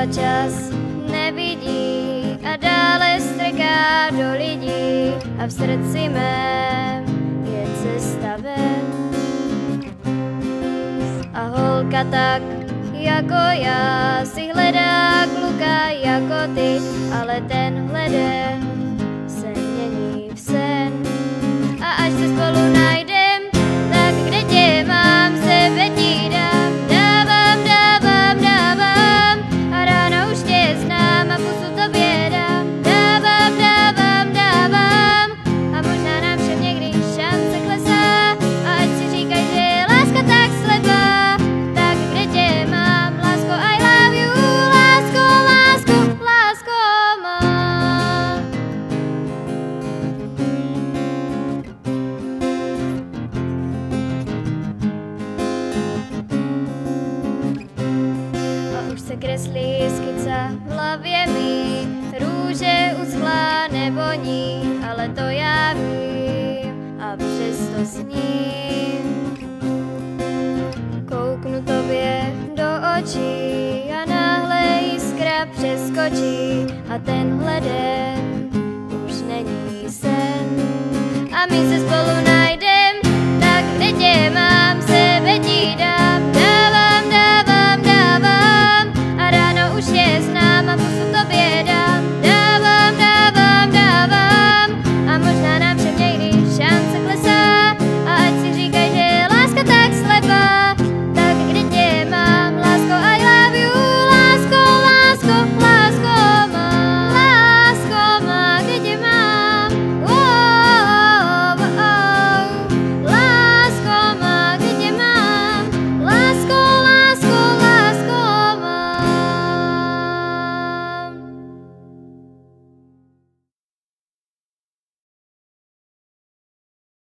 třeba čas nevidí a dále strká do lidí a v srdci mém je cesta ven. A holka tak jako já si hledá kluka jako ty, ale tenhle den se mění v sen. A až se spolu najdem, tak kde tě mám, sebe ti dám. Dávám, dávám, dávám a ráno už tě znám a pusu tobě dám. Dávám, dávám, dávám a možná nám všem někdy šance klesá. A ať si říkaj, že je láska tak slepá, tak kde tě mám, lásko, I love you, lásko, lásko, lásko má. A už se kreslí skica v hlavě mý, růže uschlá nevoní, ale to já vím a přesto sním. Kouknu tobě do očí a náhle jiskra přeskočí a tenhle den už není sen. A my se spolu